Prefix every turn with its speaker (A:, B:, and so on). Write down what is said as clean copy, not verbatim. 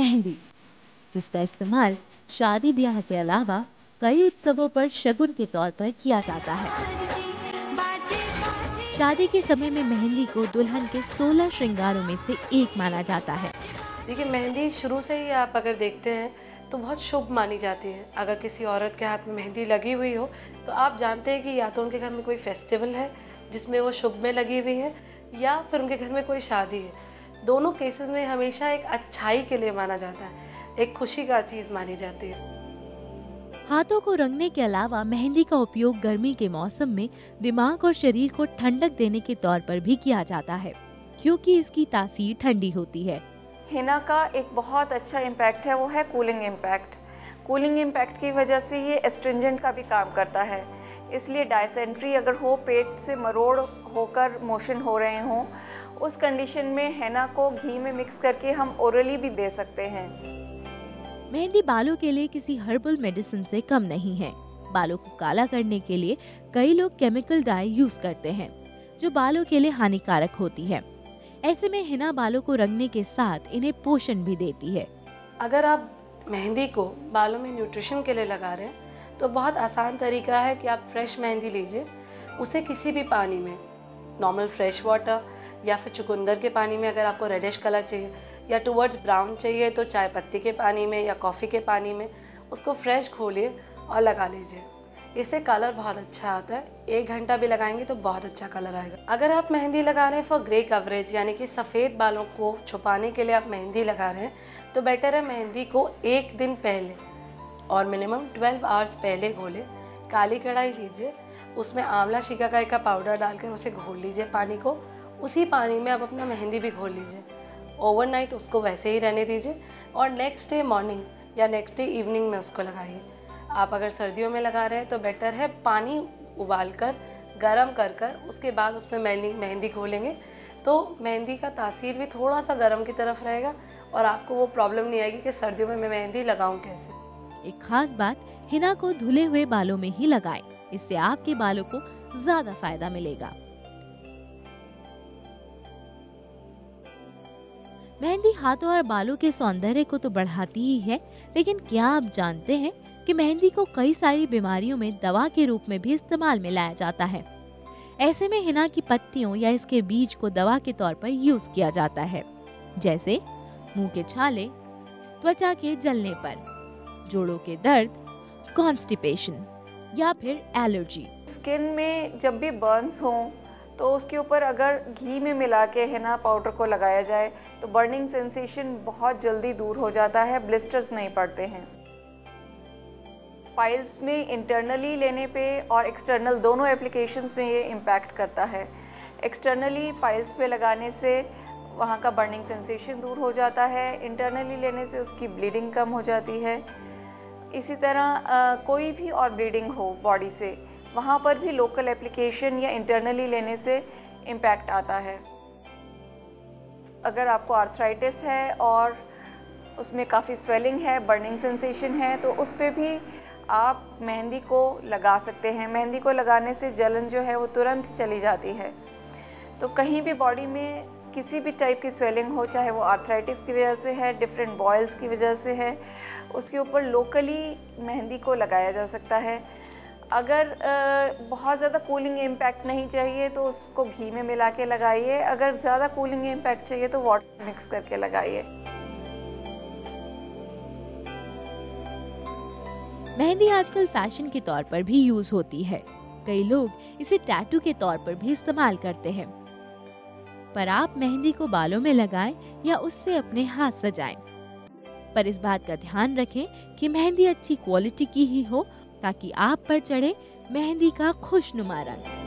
A: मेहंदी, जिसका इस्तेमाल शादी ब्याह के अलावा कई उत्सवों पर शगुन के तौर पर किया जाता है। शादी के समय में मेहंदी को दुल्हन के 16 श्रृंगारों में से एक माना जाता है।
B: देखिए, मेहंदी शुरू से ही आप अगर देखते हैं तो बहुत शुभ मानी जाती है। अगर किसी औरत के हाथ में मेहंदी लगी हुई हो तो आप जानते हैं कि या तो उनके घर में कोई फेस्टिवल है जिसमें वो शुभ में लगी हुई है, या फिर उनके घर में कोई शादी है। दोनों केसेस में हमेशा एक अच्छाई के लिए माना जाता है, एक खुशी का चीज़ मानी जाती है।
A: हाथों को रंगने के अलावा मेहंदी का उपयोग गर्मी के मौसम में दिमाग और शरीर को ठंडक देने के तौर पर भी किया जाता है, क्योंकि इसकी तासीर ठंडी होती है।
C: हिना का एक बहुत अच्छा इम्पैक्ट है, वो है कूलिंग इम्पैक्ट। कूलिंग इम्पैक्ट की वजह से ये एस्ट्रिंजेंट का भी काम करता है, इसलिए डायसेंट्री अगर हो, पेट से मरोड़ होकर मोशन हो रहे हों, उस कंडीशन में हिना को घी में मिक्स करके हम ओरली भी दे सकते हैं।
A: मेहंदी बालों के लिए किसी हर्बल मेडिसिन से कम नहीं है। बालों को काला करने के लिए कई लोग केमिकल डाई यूज करते हैं, जो बालों के लिए हानिकारक होती है। ऐसे में हिना बालों को रंगने के साथ इन्हें पोषण भी देती है।
B: अगर आप मेहंदी को बालों में न्यूट्रिशन के लिए लगा रहे हैं तो बहुत आसान तरीका है कि आप फ्रेश मेहंदी लीजिए, उसे किसी भी पानी में, नॉर्मल फ्रेश वाटर या फिर चुकंदर के पानी में, अगर आपको रेडिश कलर चाहिए या टुवर्ड्स ब्राउन चाहिए तो चाय पत्ती के पानी में या कॉफ़ी के पानी में उसको फ्रेश घोलिए और लगा लीजिए। इससे कलर बहुत अच्छा आता है। 1 घंटा भी लगाएंगे तो बहुत अच्छा कलर आएगा। अगर आप मेहंदी लगा रहे हैं फॉर ग्रे कवरेज, यानी कि सफ़ेद बालों को छुपाने के लिए आप मेहंदी लगा रहे हैं, तो बेटर है मेहंदी को 1 दिन पहले और मिनिमम 12 आवर्स पहले घोले। काली कढ़ाई लीजिए, उसमें आंवला शिकाकाई का पाउडर डालकर उसे घोल लीजिए पानी को। उसी पानी में आप अपना मेहंदी भी घोल लीजिए। ओवरनाइट उसको वैसे ही रहने दीजिए और नेक्स्ट डे मॉर्निंग या नेक्स्ट डे इवनिंग में उसको लगाइए। आप अगर सर्दियों में लगा रहे हैं तो बेटर है पानी उबालकर गरम कर कर उसके बाद उसमें मेहंदी घोलेंगे, तो मेहंदी का तासीर भी थोड़ा सा गरम की तरफ रहेगा और आपको वो प्रॉब्लम नहीं आएगी कि सर्दियों में मैं मेहंदी लगाऊं कैसे।
A: एक खास बात, हिना को धुले हुए बालों में ही लगाएं, इससे आपके बालों को ज्यादा फायदा मिलेगा। मेहंदी हाथों और बालों के सौंदर्य को तो बढ़ाती ही है, लेकिन क्या आप जानते हैं कि मेहंदी को कई सारी बीमारियों में दवा के रूप में भी इस्तेमाल में लाया जाता है। ऐसे में हिना की पत्तियों या इसके बीज को दवा के तौर पर यूज किया जाता है, जैसे मुंह के छाले, त्वचा के जलने पर, जोड़ों के दर्द, कॉन्स्टिपेशन या फिर एलर्जी।
C: स्किन में जब भी बर्न्स हों तो उसके ऊपर अगर घी में मिला के हिना पाउडर को लगाया जाए तो बर्निंग सेंसेशन बहुत जल्दी दूर हो जाता है, ब्लिस्टर्स नहीं पड़ते हैं। पाइल्स में इंटरनली लेने पे और एक्सटर्नल दोनों एप्लीकेशंस में ये इम्पैक्ट करता है। एक्सटर्नली पाइल्स पे लगाने से वहाँ का बर्निंग सेंसेशन दूर हो जाता है, इंटरनली लेने से उसकी ब्लीडिंग कम हो जाती है। इसी तरह कोई भी और ब्लीडिंग हो बॉडी से, वहाँ पर भी लोकल एप्लीकेशन या इंटरनली लेने से इम्पैक्ट आता है। अगर आपको आर्थराइटिस है और उसमें काफ़ी स्वेलिंग है, बर्निंग सेंसेशन है, तो उस पर भी आप मेहंदी को लगा सकते हैं। मेहंदी को लगाने से जलन जो है वो तुरंत चली जाती है। तो कहीं भी बॉडी में किसी भी टाइप की स्वेलिंग हो, चाहे वो आर्थराइटिस की वजह से है, डिफरेंट बॉयल्स की वजह से है, उसके ऊपर लोकली मेहंदी को लगाया जा सकता है। अगर बहुत ज़्यादा कूलिंग इम्पैक्ट नहीं चाहिए तो उसको घी में मिला के लगाइए। अगर ज़्यादा कूलिंग इम्पैक्ट चाहिए तो वाटर मिक्स करके लगाइए।
A: मेहंदी आजकल फैशन के तौर पर भी यूज होती है। कई लोग इसे टैटू के तौर पर भी इस्तेमाल करते हैं। पर आप मेहंदी को बालों में लगाएं या उससे अपने हाथ सजाएं। पर इस बात का ध्यान रखें कि मेहंदी अच्छी क्वालिटी की ही हो, ताकि आप पर चढ़े मेहंदी का खुशनुमा रंग।